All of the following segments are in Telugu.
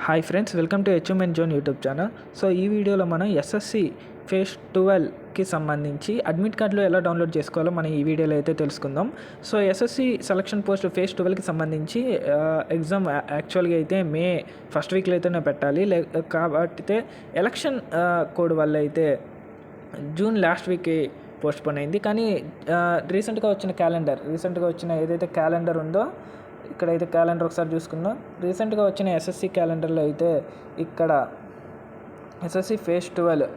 Hi friends, welcome to achievement zone YouTube channel. So ఈ వీడియోలో మనం ఎస్ఎస్సి ఫేజ్ 12కి సంబంధించి అడ్మిట్ కార్డులు ఎలా డౌన్లోడ్ చేసుకోవాలో మనం ఈ వీడియోలో అయితే తెలుసుకుందాం. So SSC selection post phase 12కి సంబంధించి ఎగ్జామ్ యాక్చువల్గా అయితే మే ఫస్ట్ వీక్లో అయితేనే పెట్టాలి. కాబట్టి ఎలక్షన్ కోడ్ వల్ల అయితే జూన్ లాస్ట్ వీక్కి పోస్ట్పోన్ అయింది. కానీ రీసెంట్గా వచ్చిన ఏదైతే క్యాలెండర్ ఉందో ఇక్కడైతే క్యాలెండర్ ఒకసారి చూసుకుందాం. రీసెంట్గా వచ్చిన ఎస్ఎస్సి క్యాలెండర్లో అయితే ఇక్కడ ఎస్ఎస్సి ఫేజ్ 12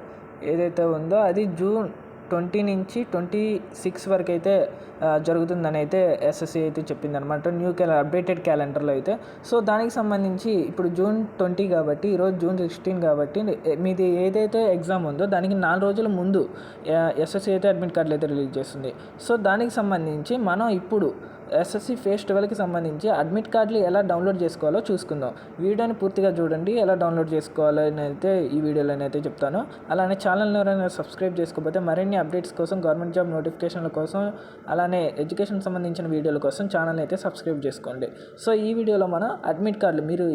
ఏదైతే ఉందో అది జూన్ 20 నుంచి 26 వరకు అయితే జరుగుతుందని అయితే ఎస్ఎస్సి అయితే చెప్పిందనమాట న్యూ అప్డేటెడ్ క్యాలెండర్లో అయితే. సో దానికి సంబంధించి ఇప్పుడు జూన్ 20 కాబట్టి ఈరోజు జూన్ 16 కాబట్టి మీది ఏదైతే ఎగ్జామ్ ఉందో దానికి 4 రోజుల ముందు ఎస్ఎస్సి అయితే అడ్మిట్ కార్డులు అయితే రిలీజ్ చేస్తుంది. సో దానికి సంబంధించి మనం ఇప్పుడు ఎస్ఎస్సి ఫేజ్ 12కి సంబంధించి అడ్మిట్ కార్డులు ఎలా డౌన్లోడ్ చేసుకోవాలో చూసుకుందాం. వీడియోని పూర్తిగా చూడండి. ఎలా డౌన్లోడ్ చేసుకోవాలని అయితే ఈ వీడియోలోనైతే చెప్తాను. అలానే ఛానల్ని ఎవరైనా సబ్స్క్రైబ్ చేసుకోకపోతే మరిన్ని అప్డేట్స్ కోసం, గవర్నమెంట్ జాబ్ నోటిఫికేషన్ల కోసం, అలానే ఎడ్యుకేషన్ సంబంధించిన వీడియోల కోసం ఛానల్ని అయితే సబ్స్క్రైబ్ చేసుకోండి. సో ఈ వీడియోలో మనం అడ్మిట్ కార్డులు మీరు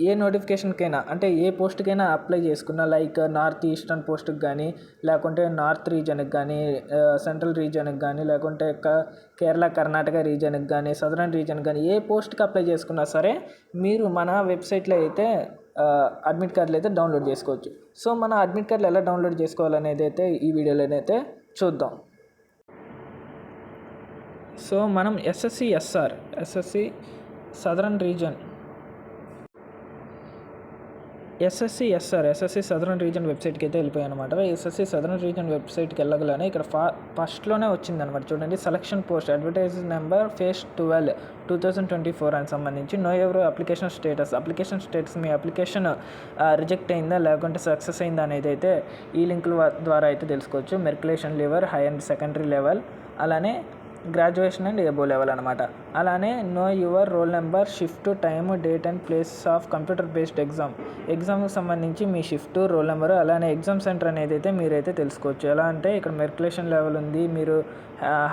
ఏ నోటిఫికేషన్కైనా అంటే ఏ పోస్ట్కైనా అప్లై చేసుకున్న, లైక్ నార్త్ ఈస్టర్న్ పోస్ట్కి కానీ, లేకుంటే నార్త్ రీజన్కి కానీ, సెంట్రల్ రీజన్కి కానీ, లేకుంటే కేరళ కర్ణాటక రీజన్కి కానీ, సదరన్ రీజన్కి కానీ ఏ పోస్ట్కి అప్లై చేసుకున్నా సరే మీరు మన వెబ్సైట్లో అయితే అడ్మిట్ కార్డులు అయితే డౌన్లోడ్ చేసుకోవచ్చు. సో మన అడ్మిట్ కార్డులు ఎలా డౌన్లోడ్ చేసుకోవాలనేది అయితే ఈ వీడియోలోనైతే చూద్దాం. సో మనం SSC southern reason SSC southern reason వెబ్సైట్కి అయితే వెళ్ళిపోయాయి అనమాట. ఎస్ఎస్సి సదరన్ రీజన్ వెబ్సైట్కి వెళ్ళగలనే ఇక్కడ ఫస్ట్లోనే వచ్చిందనమాట. చూడండి, selection post advertise number phase 12 2024 అని సంబంధించి నో ఎవరు అప్లికేషన్ స్టేటస్ మీ అప్లికేషన్ రిజెక్ట్ అయిందా లేకుంటే సక్సెస్ అయిందా అనేది అయితే ఈ లింకుల ద్వారా అయితే తెలుసుకోవచ్చు. Matriculation level, high and secondary level, అలానే గ్రాడ్యుయేషన్ అండ్ ఎబో లెవెల్ అనమాట. అలానే know your roll number, shift, time, date and place of computer based ఎగ్జామ్కి సంబంధించి మీ షిఫ్ట్, రోల్ నెంబరు, అలానే ఎగ్జామ్ సెంటర్ అనేది అయితే మీరైతే తెలుసుకోవచ్చు. ఎలా అంటే ఇక్కడ మెరికులేషన్ లెవెల్ ఉంది, మీరు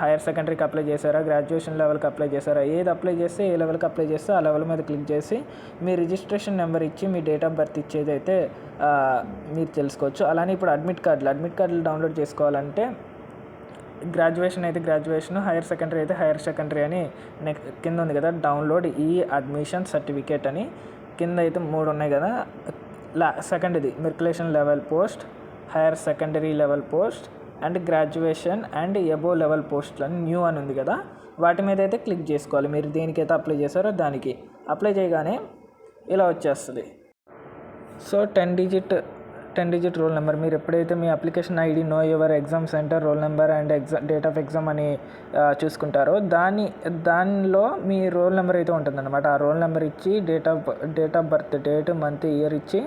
హైయర్ సెకండరీకి అప్లై చేశారా, గ్రాడ్యుయేషన్ లెవెల్కి అప్లై చేశారా, ఏది అప్లై చేస్తే ఏ లెవెల్కి అప్లై చేస్తే ఆ లెవెల్ మీద క్లిక్ చేసి మీ రిజిస్ట్రేషన్ నెంబర్ ఇచ్చి మీ డేట్ ఆఫ్ బర్త్ ఇచ్చేది అయితే మీరు తెలుసుకోవచ్చు. అలానే ఇప్పుడు అడ్మిట్ కార్డులు డౌన్లోడ్ చేసుకోవాలంటే గ్రాడ్యుయేషన్ అయితే గ్రాడ్యుయేషన్, హైయర్ సెకండరీ అయితే హైయర్ సెకండరీ అని కింద ఉంది కదా, డౌన్లోడ్ ఈ అడ్మిషన్ సర్టిఫికేట్ అని కింద అయితే 3 ఉన్నాయి కదా. సెకండ్ది matriculation level post, higher secondary level post and graduation and above level post అని న్యూ అని ఉంది కదా, వాటి మీద అయితే క్లిక్ చేసుకోవాలి. మీరు దేనికైతే అప్లై చేశారో దానికి అప్లై చేయగానే ఇలా వచ్చేస్తుంది. సో 10 డిజిట్ రోల్ నెంబర్, మీరు ఎప్పుడైతే మీ application ID, know your exam centre, roll number and date of exam అని చూసుకుంటారో దానిలో మీ రోల్ నెంబర్ అయితే ఉంటుందన్నమాట. ఆ రోల్ నెంబర్ ఇచ్చి date of birth, date, month, year ఇచ్చి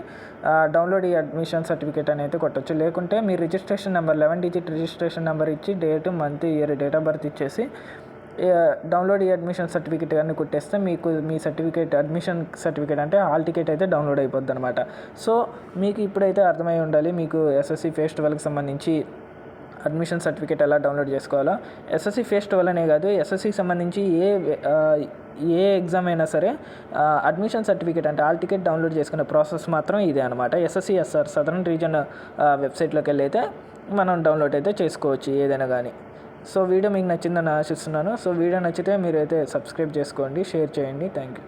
డౌన్లోడ్ ఈ అడ్మిషన్ సర్టిఫికేట్ అని అయితే కొట్టచ్చు. లేకుంటే మీ registration number 11 digit registration number ఇచ్చి date, month, year, date of birth ఇచ్చేసి డౌన్లోడ్ ఈ అడ్మిషన్ సర్టిఫికేట్ అని కొట్టేస్తే మీకు మీ అడ్మిషన్ సర్టిఫికేట్ అంటే హాల్ టికెట్ అయితే డౌన్లోడ్ అయిపోద్ది అనమాట. సో మీకు ఇప్పుడైతే అర్థమై ఉండాలి మీకు ఎస్ఎస్సి ఫేజ్ 12కి సంబంధించి అడ్మిషన్ సర్టిఫికేట్ ఎలా డౌన్లోడ్ చేసుకోవాలో. ఎస్ఎస్సి ఫేజ్ 12 అనే కాదు, ఎస్ఎస్సికి సంబంధించి ఏ ఎగ్జామ్ అయినా సరే అడ్మిషన్ సర్టిఫికేట్ అంటే హాల్ టికెట్ డౌన్లోడ్ చేసుకునే ప్రాసెస్ మాత్రం ఇదే అనమాట. ఎస్ఎస్సి సదరన్ రీజన్ వెబ్సైట్లోకి వెళ్ళి అయితే మనం డౌన్లోడ్ అయితే చేసుకోవచ్చు ఏదైనా కానీ. సో వీడియో మీకు నచ్చిందని ఆశిస్తున్నాను. సో వీడియో నచ్చితే మీరైతే సబ్స్క్రైబ్ చేసుకోండి, షేర్ చేయండి. Thank you.